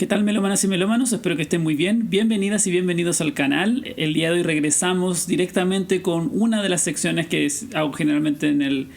¿Qué tal, melómanas y melómanos? Espero que estén muy bien. Bienvenidas y bienvenidos al canal. El día de hoy regresamos directamente con una de las secciones que hago generalmente en el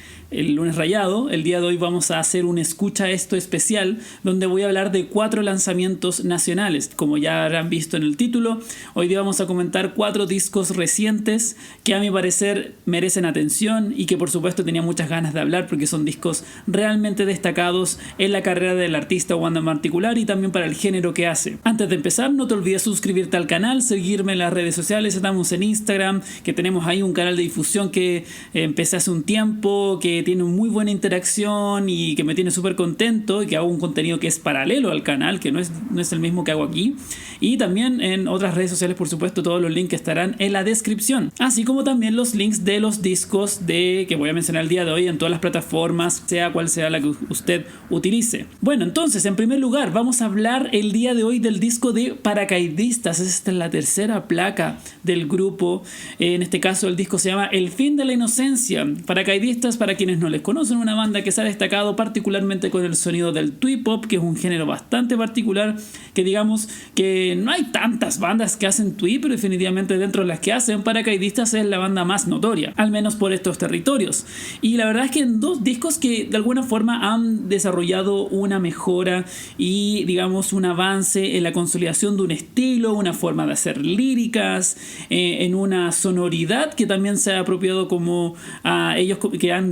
lunes rayado. El día de hoy vamos a hacer un escucha esto especial donde voy a hablar de 4 lanzamientos nacionales. Como ya habrán visto en el título, hoy día vamos a comentar 4 discos recientes que a mi parecer merecen atención y que por supuesto tenía muchas ganas de hablar porque son discos realmente destacados en la carrera del artista o banda en particular y también para el género que hace. Antes de empezar, no te olvides suscribirte al canal, seguirme en las redes sociales. Estamos en Instagram, que tenemos ahí un canal de difusión que empecé hace un tiempo, que tiene muy buena interacción y que me tiene súper contento, y que hago un contenido que es paralelo al canal, que no es el mismo que hago aquí. Y también en otras redes sociales, por supuesto, todos los links estarán en la descripción, así como también los links de los discos que voy a mencionar el día de hoy en todas las plataformas, sea cual sea la que usted utilice. Bueno, entonces, en primer lugar, vamos a hablar el día de hoy del disco de Paracaidistas. Esta es la tercera placa del grupo. En este caso el disco se llama El fin de la inocencia. Paracaidistas, para quienes no les conocen, una banda que se ha destacado particularmente con el sonido del twee pop, que es un género bastante particular, que digamos que no hay tantas bandas que hacen twee, pero definitivamente dentro de las que hacen, Paracaidistas es la banda más notoria, al menos por estos territorios. Y la verdad es que en 2 discos que de alguna forma han desarrollado una mejora y digamos un avance en la consolidación de un estilo, una forma de hacer líricas, en una sonoridad que también se ha apropiado como a ellos, que han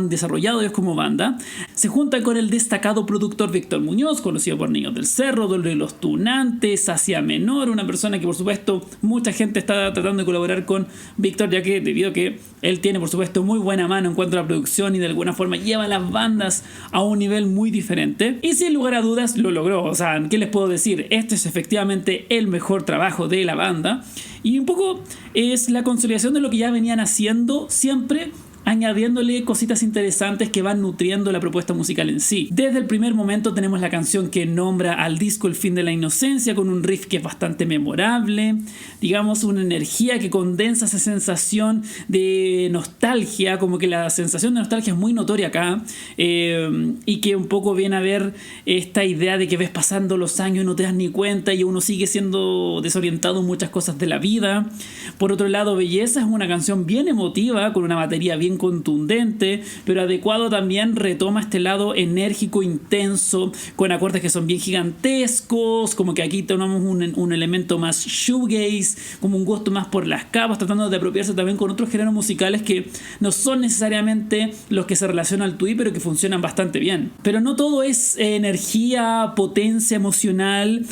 desarrollado ellos como banda. Se junta con el destacado productor Víctor Muñoz, conocido por Niños del Cerro, Dolor y los Tunantes, Asia Menor, una persona que por supuesto mucha gente está tratando de colaborar con Víctor, ya que debido a que él tiene por supuesto muy buena mano en cuanto a la producción y de alguna forma lleva las bandas a un nivel muy diferente, y sin lugar a dudas lo logró. O sea, ¿qué les puedo decir? Este es efectivamente el mejor trabajo de la banda y un poco es la consolidación de lo que ya venían haciendo, siempre añadiéndole cositas interesantes que van nutriendo la propuesta musical en sí. Desde el primer momento tenemos la canción que nombra al disco El fin de la inocencia, con un riff que es bastante memorable, digamos una energía que condensa esa sensación de nostalgia, como que la sensación de nostalgia es muy notoria acá, y que un poco viene a ver esta idea de que ves pasando los años y no te das ni cuenta y uno sigue siendo desorientado en muchas cosas de la vida. Por otro lado, Belleza es una canción bien emotiva, con una batería bien contundente, pero adecuado también, retoma este lado enérgico, intenso, con acordes que son bien gigantescos, como que aquí tomamos un elemento más shoegaze, como un gusto más por las capas, tratando de apropiarse también con otros géneros musicales que no son necesariamente los que se relacionan al twee, pero que funcionan bastante bien. Pero no todo es energía, potencia emocional,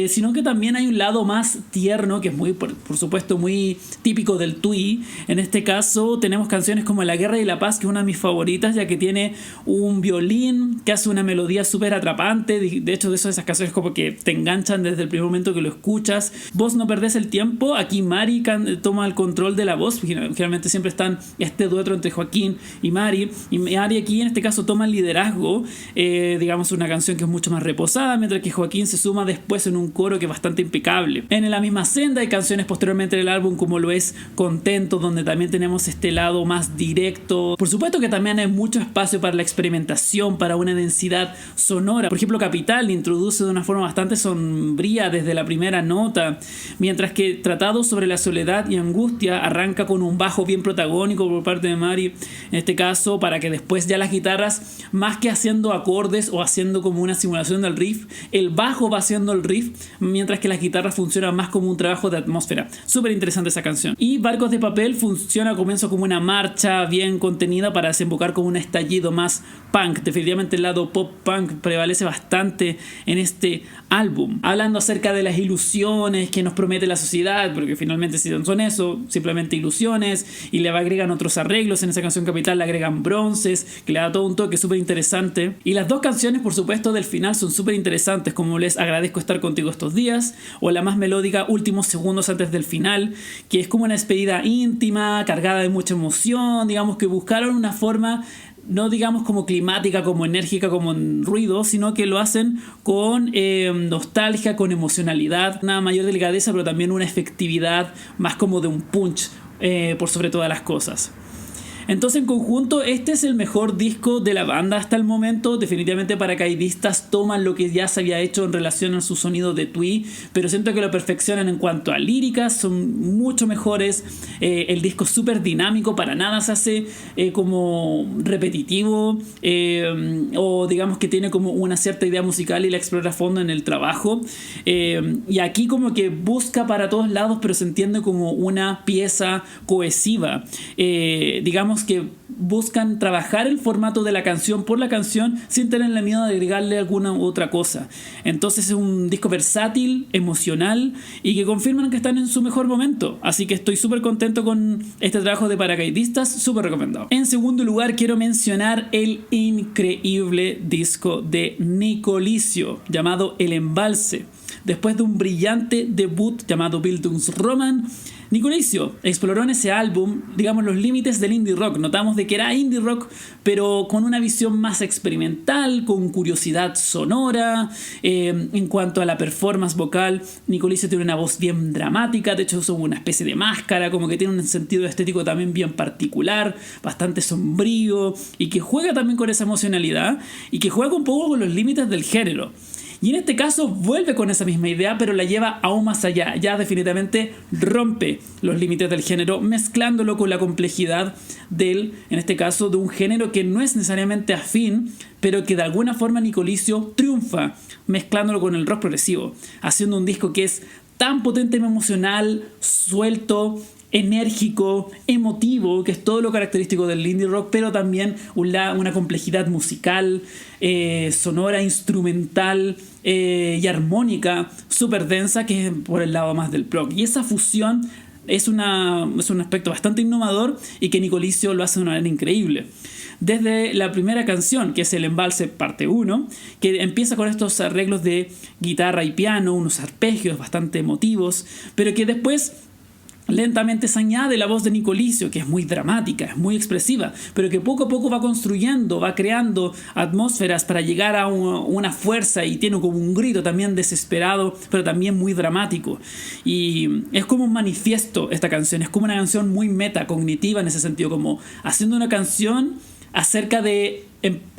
sino que también hay un lado más tierno, que es muy, por supuesto, muy típico del twee. En este caso tenemos canciones como La Guerra y la Paz, que es una de mis favoritas, ya que tiene un violín que hace una melodía súper atrapante. De hecho, de esas canciones como que te enganchan desde el primer momento que lo escuchas. Vos no perdés el tiempo. Aquí Mari toma el control de la voz. Generalmente siempre están este dueto entre Joaquín y Mari. Y Mari aquí en este caso toma el liderazgo. Digamos una canción que es mucho más reposada, mientras que Joaquín se suma después en un coro que es bastante impecable. En la misma senda hay canciones posteriormente del álbum como lo es Contento, donde también tenemos este lado más directo. Por supuesto que también hay mucho espacio para la experimentación, para una densidad sonora. Por ejemplo, Capital introduce de una forma bastante sombría desde la primera nota, mientras que Tratado sobre la soledad y angustia arranca con un bajo bien protagónico por parte de Mari, en este caso, para que después ya las guitarras, más que haciendo acordes o haciendo como una simulación del riff, el bajo va haciendo el riff, mientras que las guitarras funcionan más como un trabajo de atmósfera. Súper interesante esa canción. Y Barcos de Papel funciona al comienzo como una marcha bien contenida para desembocar como un estallido más punk. Definitivamente el lado pop punk prevalece bastante en este álbum, hablando acerca de las ilusiones que nos promete la sociedad, porque finalmente si son eso, simplemente ilusiones, y le agregan otros arreglos. En esa canción Capital le agregan bronces, que le da todo un toque súper interesante. Y las 2 canciones, por supuesto, del final son súper interesantes, como Les agradezco estar contigo estos días, o la más melódica Últimos segundos antes del final, que es como una despedida íntima, cargada de mucha emoción. Digamos que buscaron una forma no digamos como climática, como enérgica, como en ruido, sino que lo hacen con nostalgia, con emocionalidad, una mayor delicadeza, pero también una efectividad más como de un punch por sobre todas las cosas. Entonces, en conjunto, este es el mejor disco de la banda hasta el momento. Definitivamente Paracaidistas toman lo que ya se había hecho en relación a su sonido de Twee, pero siento que lo perfeccionan en cuanto a líricas, son mucho mejores. El disco es súper dinámico, para nada se hace como repetitivo, o digamos que tiene como una cierta idea musical y la explora a fondo en el trabajo. Y aquí como que busca para todos lados, pero se entiende como una pieza cohesiva. Digamos que buscan trabajar el formato de la canción por la canción sin tenerle miedo de agregarle alguna u otra cosa. Entonces es un disco versátil, emocional y que confirman que están en su mejor momento. Así que estoy súper contento con este trabajo de Paracaidistas, súper recomendado. En segundo lugar quiero mencionar el increíble disco de Nicolicio llamado El Embalse. Después de un brillante debut llamado Bildungsroman, Nicolicio exploró en ese álbum, digamos, los límites del indie rock. Notamos de que era indie rock, pero con una visión más experimental, con curiosidad sonora. En cuanto a la performance vocal, Nicolicio tiene una voz bien dramática, de hecho es una especie de máscara, como que tiene un sentido estético también bien particular, bastante sombrío, y que juega también con esa emocionalidad, y que juega un poco con los límites del género. Y en este caso vuelve con esa misma idea, pero la lleva aún más allá. Ya definitivamente rompe los límites del género, mezclándolo con la complejidad en este caso, de un género que no es necesariamente afín, pero que de alguna forma Nicolicio triunfa, mezclándolo con el rock progresivo, haciendo un disco que es tan potentemente emocional, suelto, enérgico, emotivo, que es todo lo característico del indie rock, pero también una complejidad musical, sonora, instrumental y armónica súper densa, que es por el lado más del prog. Y esa fusión es un aspecto bastante innovador y que Nicolicio lo hace de una manera increíble. Desde la primera canción, que es El Embalse parte 1, que empieza con estos arreglos de guitarra y piano, unos arpegios bastante emotivos, pero que después lentamente se añade la voz de Nicolicio, que es muy dramática, es muy expresiva, pero que poco a poco va construyendo, va creando atmósferas para llegar a una fuerza, y tiene como un grito también desesperado, pero también muy dramático. Y es como un manifiesto esta canción, es como una canción muy metacognitiva en ese sentido, como haciendo una canción acerca de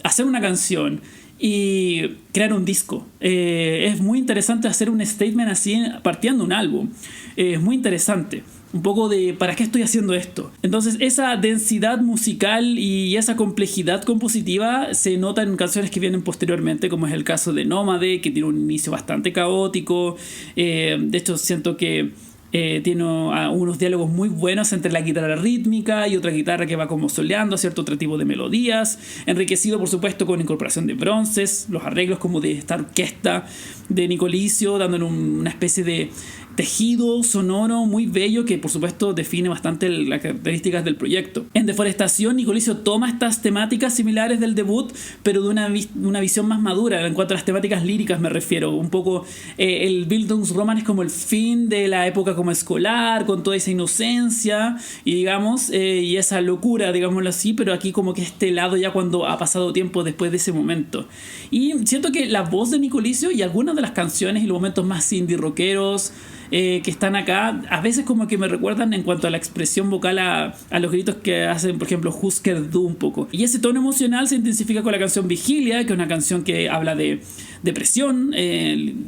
hacer una canción y crear un disco. Es muy interesante hacer un statement así partiendo un álbum. Es muy interesante. Un poco de ¿para qué estoy haciendo esto? Entonces esa densidad musical y esa complejidad compositiva se nota en canciones que vienen posteriormente, como es el caso de Nómade, que tiene un inicio bastante caótico. De hecho siento que tiene unos diálogos muy buenos entre la guitarra rítmica y otra guitarra que va como soleando cierto otro tipo de melodías, enriquecido por supuesto con incorporación de bronces, los arreglos como de esta orquesta de Nicolicio, dándole una especie de tejido sonoro muy bello que por supuesto define bastante las características del proyecto. En Deforestación, Nicolicio toma estas temáticas similares del debut, pero de una visión más madura. En cuanto a las temáticas líricas me refiero, un poco el Bildungsroman es como el fin de la época como escolar, con toda esa inocencia y digamos y esa locura, digámoslo así, pero aquí como que este lado ya cuando ha pasado tiempo después de ese momento. Y siento que la voz de Nicolicio y algunas de las canciones y los momentos más indie rockeros que están acá, a veces como que me recuerdan en cuanto a la expresión vocal a los gritos que hacen, por ejemplo, Husker Du un poco. Y ese tono emocional se intensifica con la canción Vigilia, que es una canción que habla de depresión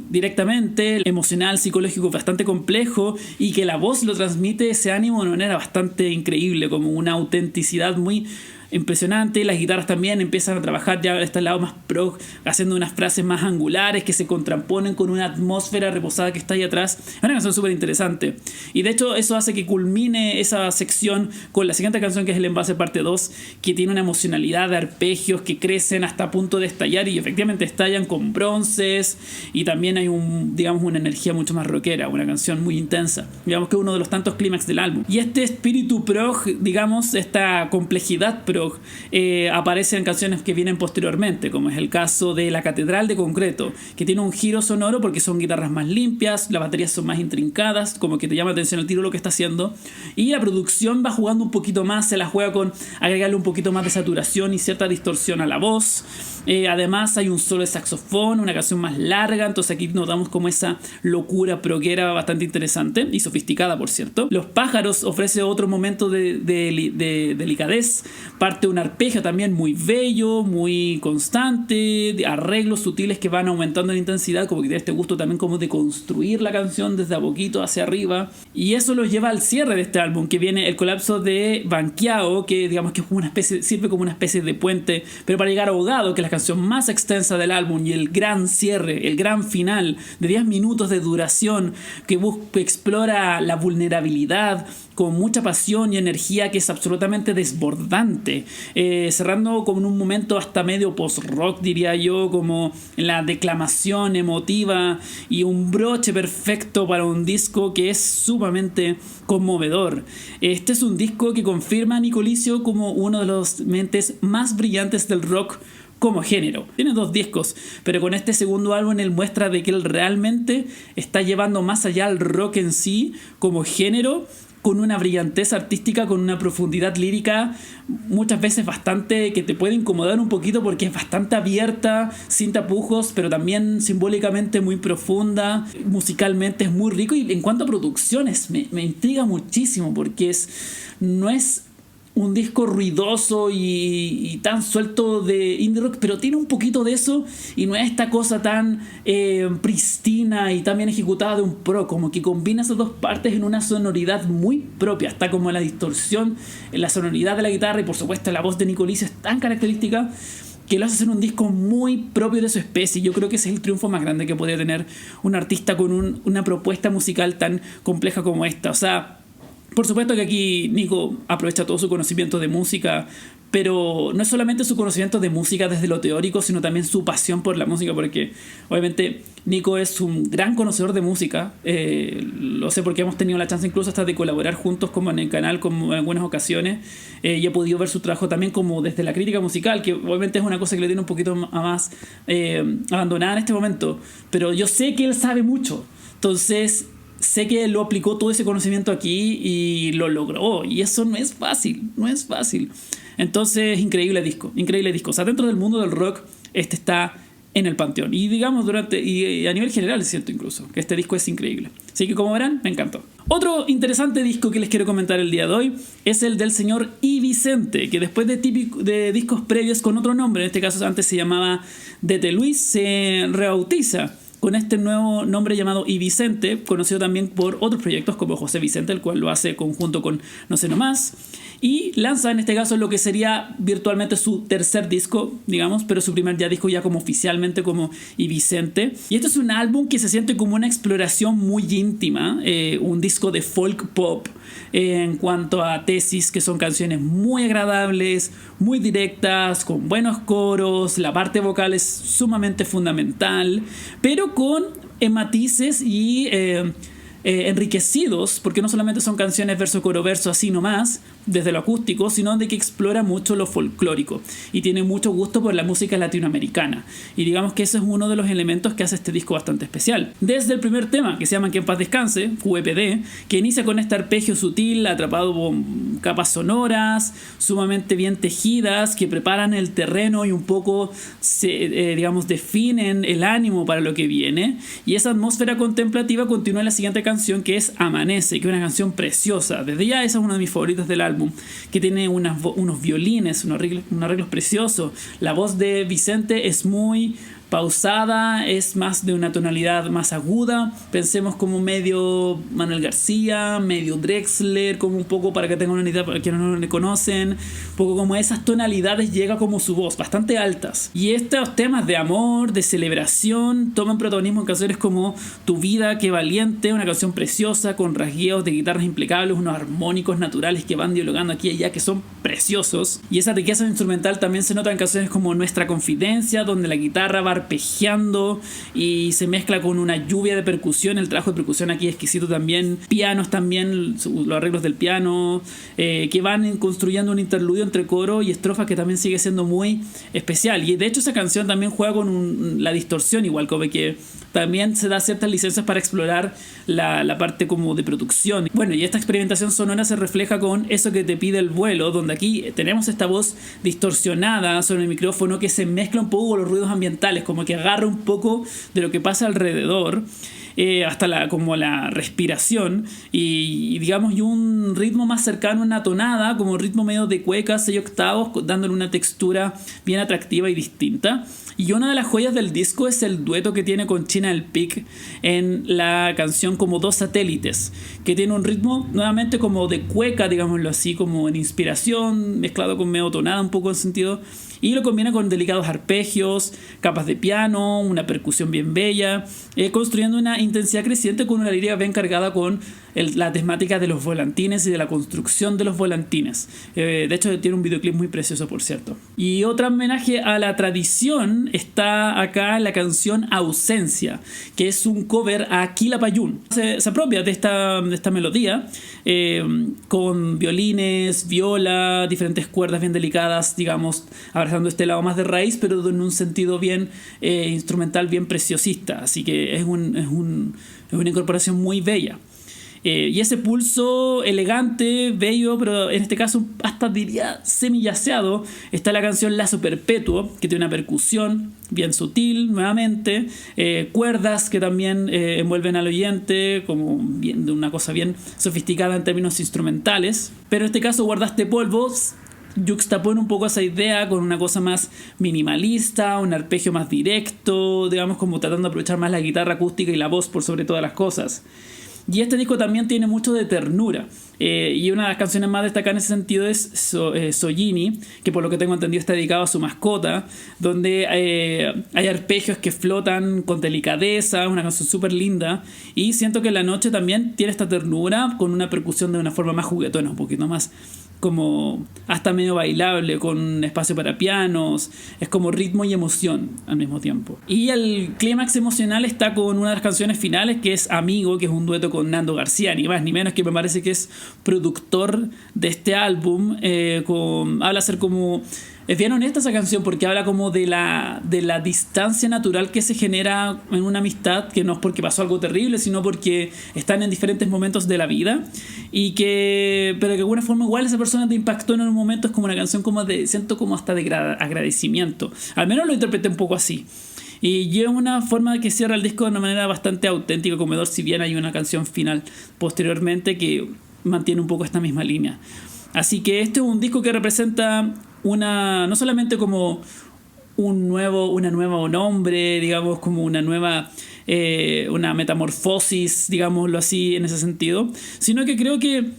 directamente, emocional, psicológico, bastante complejo, y que la voz lo transmite ese ánimo de una manera bastante increíble, como una autenticidad muy impresionante. Las guitarras también empiezan a trabajar ya este lado más prog, haciendo unas frases más angulares que se contraponen con una atmósfera reposada que está ahí atrás. Es una canción súper interesante y de hecho eso hace que culmine esa sección con la siguiente canción, que es El Embalse parte 2, que tiene una emocionalidad de arpegios que crecen hasta punto de estallar y efectivamente estallan con bronces, y también hay una energía mucho más rockera, una canción muy intensa, digamos que uno de los tantos clímax del álbum. Y este espíritu prog, digamos, esta complejidad prog aparece en canciones que vienen posteriormente, como es el caso de La Catedral de Concreto, que tiene un giro sonoro porque son guitarras más limpias, las baterías son más intrincadas, como que te llama la atención el tiro lo que está haciendo, y la producción va jugando un poquito más, se la juega con agregarle un poquito más de saturación y cierta distorsión a la voz. Además hay un solo de saxofón, una canción más larga, entonces aquí notamos como esa locura proguera bastante interesante y sofisticada, por cierto. Los pájaros ofrece otro momento de delicadez, parte un arpegio también muy bello, muy constante, de arreglos sutiles que van aumentando en intensidad, como que tiene este gusto también como de construir la canción desde a poquito hacia arriba, y eso lo lleva al cierre de este álbum, que viene el colapso de Banquiao, que digamos que es una especie, sirve como una especie de puente, pero para llegar a Ahogado, que es la canción más extensa del álbum, y el gran cierre, el gran final de 10 minutos de duración que explora la vulnerabilidad con mucha pasión y energía, que es absolutamente desbordante, cerrando como en un momento hasta medio post-rock, diría yo, como en la declamación emotiva y un broche perfecto para un disco que es sumamente conmovedor. Este es un disco que confirma a Nico Liscio como uno de los mentes más brillantes del rock como género. Tiene 2 discos, pero con este segundo álbum él muestra de que él realmente está llevando más allá al rock en sí como género, con una brillantez artística, con una profundidad lírica muchas veces bastante que te puede incomodar un poquito porque es bastante abierta, sin tapujos, pero también simbólicamente muy profunda, musicalmente es muy rico, y en cuanto a producciones me intriga muchísimo porque no es un disco ruidoso y tan suelto de indie rock, pero tiene un poquito de eso y no es esta cosa tan pristina y tan bien ejecutada de un pro, como que combina esas dos partes en una sonoridad muy propia. Está como la distorsión en la sonoridad de la guitarra y por supuesto la voz de Nico Liscio es tan característica que lo hace ser un disco muy propio de su especie. Yo creo que ese es el triunfo más grande que podría tener un artista con una propuesta musical tan compleja como esta. O sea, por supuesto que aquí Nico aprovecha todo su conocimiento de música, pero no es solamente su conocimiento de música desde lo teórico, sino también su pasión por la música, porque obviamente Nico es un gran conocedor de música. Lo sé porque hemos tenido la chance incluso hasta de colaborar juntos como en el canal como en algunas ocasiones, y he podido ver su trabajo también como desde la crítica musical, que obviamente es una cosa que le tiene un poquito más abandonada en este momento, pero yo sé que él sabe mucho, entonces sé que lo aplicó todo ese conocimiento aquí y lo logró, y eso no es fácil. Entonces, increíble disco. O sea, dentro del mundo del rock, este está en el panteón. Y digamos, y a nivel general siento incluso que este disco es increíble. Así que como verán, me encantó. Otro interesante disco que les quiero comentar el día de hoy es el del señor Y Vicente, que después de discos previos con otro nombre, en este caso antes se llamaba Dete Luis, se rebautiza con este nuevo nombre llamado Y Vicente, conocido también por otros proyectos como José Vicente, el cual lo hace conjunto con No Sé Nomás, y lanza en este caso lo que sería virtualmente su tercer disco, digamos, pero su primer disco ya como oficialmente como Y Vicente. Y este es un álbum que se siente como una exploración muy íntima, un disco de folk pop en cuanto a tesis, que son canciones muy agradables, muy directas, con buenos coros, la parte vocal es sumamente fundamental, pero con matices y enriquecidos, porque no solamente son canciones verso coro verso así nomás desde lo acústico, sino de que explora mucho lo folclórico y tiene mucho gusto por la música latinoamericana, y digamos que ese es uno de los elementos que hace este disco bastante especial. Desde el primer tema, que se llama Que en paz descanse, QEPD, que inicia con este arpegio sutil atrapado por capas sonoras sumamente bien tejidas que preparan el terreno y un poco digamos definen el ánimo para lo que viene, y esa atmósfera contemplativa continúa en la siguiente canción, que es Amanece, que es una canción preciosa. Desde ya esa es una de mis favoritas del álbum, que tiene unos violines, unos arreglos preciosos. La voz de Vicente es muy pausada, es más de una tonalidad más aguda. Pensemos como medio Manuel García, medio Drexler, como un poco, para que tengan una idea, para quienes no le conocen, un poco como esas tonalidades llega como su voz, bastante altas. Y estos temas de amor, de celebración, toman protagonismo en canciones como Tu vida, qué valiente, una canción preciosa con rasgueos de guitarras impecables, unos armónicos naturales que van dialogando aquí y allá, que son preciosos. Y esa riqueza instrumental también se nota en canciones como Nuestra Confidencia, donde la guitarra va arpegiando y se mezcla con una lluvia de percusión. El trabajo de percusión aquí es exquisito también. Pianos también, los arreglos del piano, que van construyendo un interludio entre coro y estrofa que también sigue siendo muy especial. Y de hecho esa canción también juega con la distorsión, igual como que también se da ciertas licencias para explorar la parte como de producción. Bueno, y esta experimentación sonora se refleja con Eso que te pide el vuelo, donde aquí tenemos esta voz distorsionada sobre el micrófono que se mezcla un poco con los ruidos ambientales, como que agarra un poco de lo que pasa alrededor. Hasta como la respiración y digamos y un ritmo más cercano a una tonada, como un ritmo medio de cueca, 6 octavos, dándole una textura bien atractiva y distinta. Y una de las joyas del disco es el dueto que tiene con China El Pic en la canción como Dos Satélites, que tiene un ritmo nuevamente como de cueca, digámoslo así, como en inspiración, mezclado con medio tonada un poco en sentido, y lo combina con delicados arpegios, capas de piano, una percusión bien bella, construyendo una intensidad creciente con una lírica bien cargada con la temática de los volantines y de la construcción de los volantines. De hecho tiene un videoclip muy precioso, por cierto. Y otro homenaje a la tradición está acá la canción Ausencia, que es un cover a Quilapayún. Se apropia de esta melodía con violines, viola, diferentes cuerdas bien delicadas, digamos, abrazando este lado más de raíz, pero en un sentido bien instrumental, bien preciosista. Así que es una incorporación muy bella. Y ese pulso elegante, bello, pero en este caso hasta diría semiyaceado, está la canción Lazo Perpetuo, que tiene una percusión bien sutil nuevamente, cuerdas que también envuelven al oyente como bien, de una cosa bien sofisticada en términos instrumentales, pero en este caso Guardaste Polvo yuxtapone un poco esa idea con una cosa más minimalista, un arpegio más directo, digamos como tratando de aprovechar más la guitarra acústica y la voz por sobre todas las cosas. Y este disco también tiene mucho de ternura. Y una de las canciones más destacadas en ese sentido es Sollini, que por lo que tengo entendido está dedicado a su mascota, donde hay arpegios que flotan con delicadeza, una canción súper linda. Y siento que La Noche también tiene esta ternura con una percusión de una forma más juguetona, un poquito más como hasta medio bailable, con espacio para pianos, es como ritmo y emoción al mismo tiempo. Y el clímax emocional está con una de las canciones finales, que es Amigo, que es un dueto con Nando García, ni más ni menos, que me parece que es productor de este álbum. Habla ser como... Es bien honesta esa canción porque habla como de la distancia natural que se genera en una amistad, que no es porque pasó algo terrible, sino porque están en diferentes momentos de la vida pero que de alguna forma igual esa persona te impactó en un momento. Es como una canción como siento como hasta de agradecimiento, al menos lo interpreté un poco así. Y es una forma que cierra el disco de una manera bastante auténtica, comedor, si bien hay una canción final posteriormente que mantiene un poco esta misma línea. Así que este es un disco que representa no solamente como una nueva nombre, digamos, como una nueva una metamorfosis, digámoslo así, en ese sentido, sino que creo que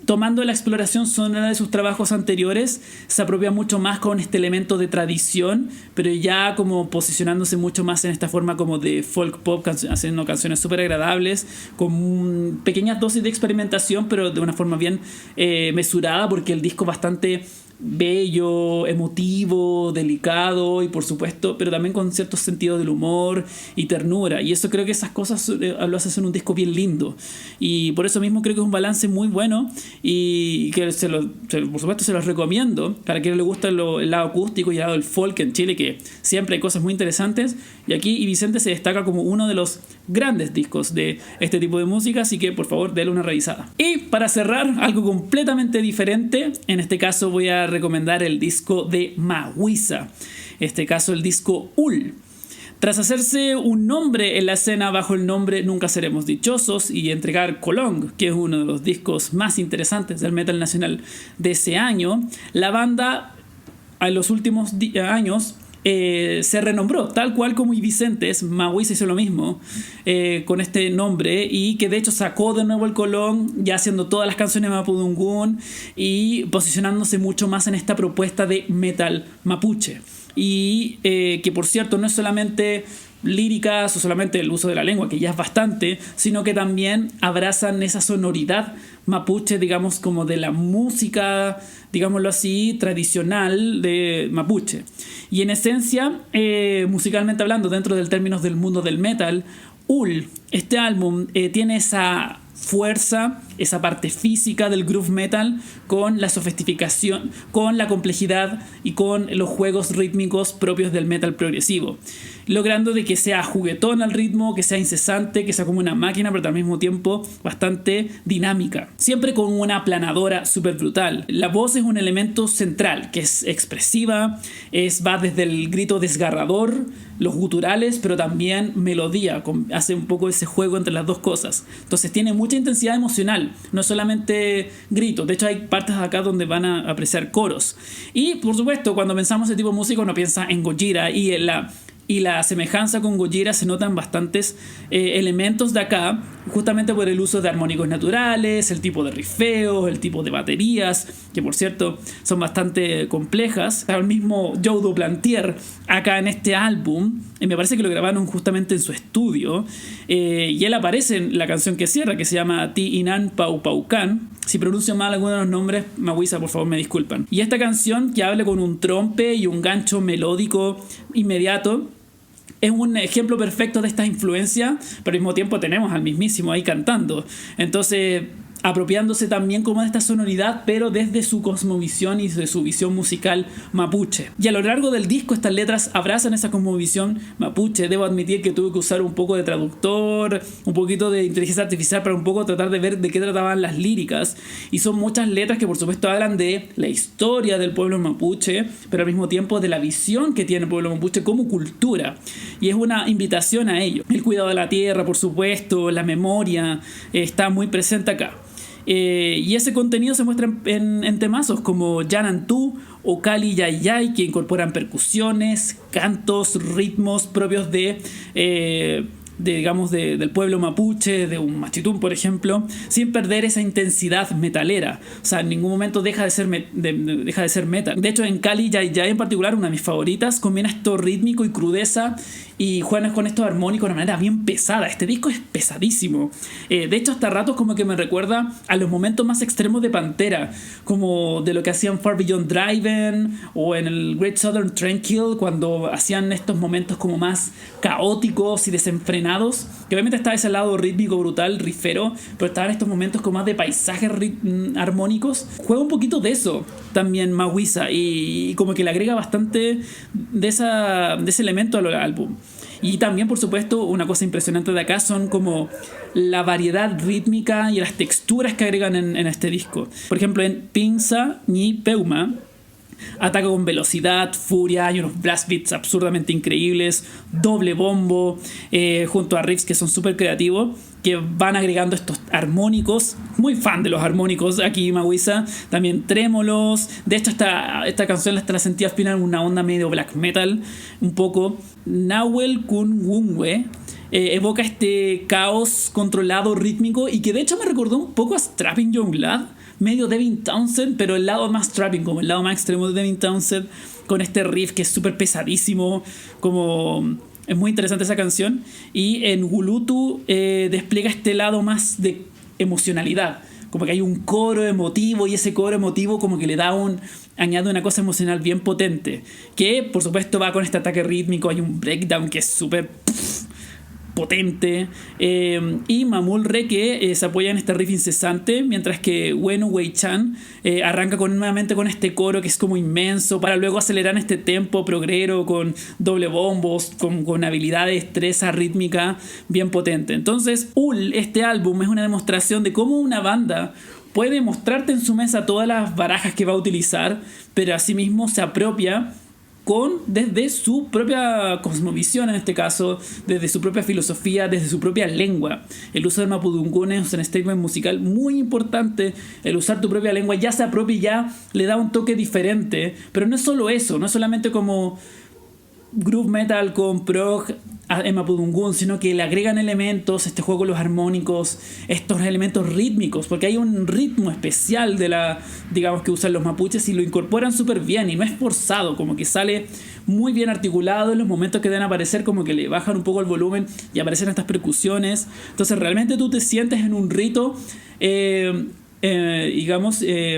tomando la exploración sonora de sus trabajos anteriores, se apropia mucho más con este elemento de tradición, pero ya como posicionándose mucho más en esta forma como de folk pop, haciendo canciones súper agradables, con pequeñas dosis de experimentación, pero de una forma bien mesurada, porque el disco es bastante bello, emotivo, delicado y por supuesto, pero también con ciertos sentidos del humor y ternura, y eso creo que esas cosas lo hacen un disco bien lindo, y por eso mismo creo que es un balance muy bueno y que por supuesto se los recomiendo para quien le gusta el lado acústico y el lado del folk en Chile, que siempre hay cosas muy interesantes, y aquí Y Vicente se destaca como uno de los grandes discos de este tipo de música, así que por favor denle una revisada. Y para cerrar, algo completamente diferente, en este caso voy a recomendar el disco de Mawisa, en este caso el disco Ul. Tras hacerse un nombre en la escena bajo el nombre Nunca Seremos Dichosos y entregar Colón, que es uno de los discos más interesantes del metal nacional de ese año, la banda en los últimos años se renombró, tal cual como Y Vicente. Mawisa hizo lo mismo con este nombre, y que de hecho sacó de nuevo el Colón, ya haciendo todas las canciones de Mapudungun y posicionándose mucho más en esta propuesta de metal mapuche. Y que por cierto no es solamente líricas o solamente el uso de la lengua, que ya es bastante, sino que también abrazan esa sonoridad mapuche, digamos, como de la música, digámoslo así, tradicional de mapuche. Y en esencia, musicalmente hablando, dentro del términos del mundo del metal, este álbum tiene esa fuerza, esa parte física del groove metal con la sofisticación, con la complejidad y con los juegos rítmicos propios del metal progresivo, logrando de que sea juguetón al ritmo, que sea incesante, que sea como una máquina, pero al mismo tiempo bastante dinámica, siempre con una aplanadora súper brutal. La voz es un elemento central, que es expresiva, va desde el grito desgarrador, los guturales, pero también melodía, hace un poco ese juego entre las dos cosas. Entonces tiene mucha intensidad emocional, no solamente gritos. De hecho hay partes acá donde van a apreciar coros. Y por supuesto, cuando pensamos en ese tipo de música uno piensa en Gojira, y la semejanza con Gojira se notan bastantes elementos de acá, justamente por el uso de armónicos naturales, el tipo de rifeo, el tipo de baterías, que por cierto son bastante complejas. El mismo Joe Duplantier acá en este álbum, me parece que lo grabaron justamente en su estudio, y él aparece en la canción que cierra, que se llama Ti Inan Pau Pau Can. Si pronuncio mal algunos de los nombres, Maguisa, por favor me disculpan. Y esta canción, que habla con un trompe y un gancho melódico inmediato, es un ejemplo perfecto de esta influencia, pero al mismo tiempo tenemos al mismísimo ahí cantando. Entonces, apropiándose también como de esta sonoridad, pero desde su cosmovisión y de su visión musical mapuche. Y a lo largo del disco estas letras abrazan esa cosmovisión mapuche. Debo admitir que tuve que usar un poco de traductor, un poquito de inteligencia artificial para un poco tratar de ver de qué trataban las líricas. Y son muchas letras que por supuesto hablan de la historia del pueblo mapuche, pero al mismo tiempo de la visión que tiene el pueblo mapuche como cultura. Y es una invitación a ello. El cuidado de la tierra, por supuesto, la memoria, está muy presente acá. Y ese contenido se muestra en temazos como Yanantú o Cali Yay Yay, que incorporan percusiones, cantos, ritmos propios del pueblo mapuche, de un machitún, por ejemplo, sin perder esa intensidad metalera. O sea, en ningún momento deja de ser metal. De hecho, en Cali Yay Yay en particular, una de mis favoritas, combina esto rítmico y crudeza y juegan con estos armónicos de una manera bien pesada. Este disco es pesadísimo. De hecho, hasta ratos como que me recuerda a los momentos más extremos de Pantera, como de lo que hacían Far Beyond Driven o en el Great Southern Trendkill, cuando hacían estos momentos como más caóticos y desenfrenados, que obviamente está ese lado rítmico brutal, rifero, pero estaban estos momentos como más de paisajes armónicos. Juega un poquito de eso también Maguisa, y como que le agrega bastante de ese elemento al álbum. Y también, por supuesto, una cosa impresionante de acá son como la variedad rítmica y las texturas que agregan en este disco. Por ejemplo, en Pinza ni Peuma ataca con velocidad, furia, hay unos blast beats absurdamente increíbles, doble bombo, junto a riffs que son súper creativos, que van agregando estos armónicos. Muy fan de los armónicos aquí Maguisa, también trémolos. De hecho esta canción la sentí al final una onda medio black metal un poco. Nahuel Kun Wungwe evoca este caos controlado rítmico, y que de hecho me recordó un poco a Strapping Young Lad, medio Devin Townsend, pero el lado más strapping, como el lado más extremo de Devin Townsend, con este riff que es súper pesadísimo. Como es muy interesante esa canción. Y en Gulutu despliega este lado más de emocionalidad, como que hay un coro emotivo, y ese coro emotivo como que le da añade una cosa emocional bien potente, que por supuesto va con este ataque rítmico. Hay un breakdown que es súper potente, y Mamulre que se apoya en este riff incesante, mientras que Wenu Wei Chan arranca nuevamente con este coro que es como inmenso, para luego acelerar en este tempo progrero con doble bombos, con habilidad de destreza rítmica bien potente. Entonces este álbum es una demostración de cómo una banda puede mostrarte en su mesa todas las barajas que va a utilizar, pero asimismo se apropia desde su propia cosmovisión, en este caso, desde su propia filosofía, desde su propia lengua. El uso del mapudungún es un statement musical muy importante. El usar tu propia lengua ya se apropia y ya le da un toque diferente. Pero no es solo eso, no es solamente como groove metal con prog en mapudungún, sino que le agregan elementos, este juego con los armónicos, estos elementos rítmicos, porque hay un ritmo especial digamos, que usan los mapuches, y lo incorporan súper bien y no es forzado, como que sale muy bien articulado. En los momentos que deben aparecer como que le bajan un poco el volumen y aparecen estas percusiones. Entonces realmente tú te sientes en un rito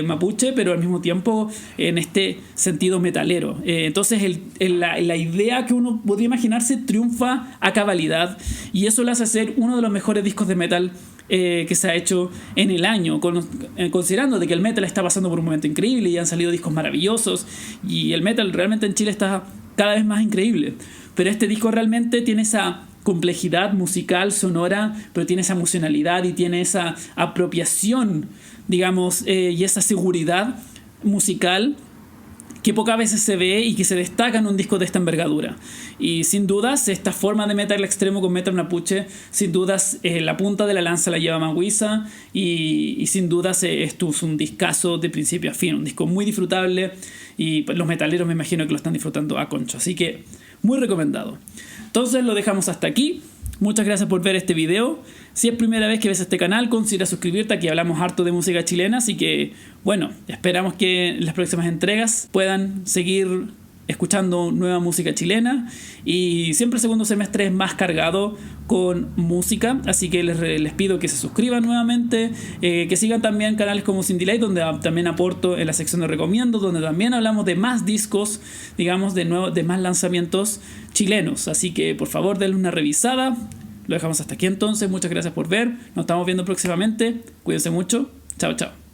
mapuche, pero al mismo tiempo en este sentido metalero. Entonces la idea que uno podría imaginarse triunfa a cabalidad, y eso lo hace ser uno de los mejores discos de metal que se ha hecho en el año, considerando de que el metal está pasando por un momento increíble y han salido discos maravillosos, y el metal realmente en Chile está cada vez más increíble. Pero este disco realmente tiene esa complejidad musical, sonora, pero tiene esa emocionalidad y tiene esa apropiación, digamos, y esa seguridad musical que pocas veces se ve y que se destaca en un disco de esta envergadura. Y sin dudas, esta forma de metal extremo con metal mapuche, sin dudas, la punta de la lanza la lleva Maguisa, y sin dudas esto es un discazo de principio a fin, un disco muy disfrutable, y los metaleros me imagino que lo están disfrutando a concho, así que muy recomendado. Entonces lo dejamos hasta aquí. Muchas gracias por ver este video. Si es primera vez que ves este canal, considera suscribirte. Aquí hablamos harto de música chilena, así que bueno, esperamos que en las próximas entregas puedan seguir escuchando nueva música chilena, y siempre el segundo semestre es más cargado con música, así que les pido que se suscriban nuevamente, que sigan también canales como Sin Delay, donde también aporto en la sección de recomiendo, donde también hablamos de más discos, digamos, de más lanzamientos chilenos, así que por favor denle una revisada. Lo dejamos hasta aquí entonces, muchas gracias por ver, nos estamos viendo próximamente, cuídense mucho, chao chao.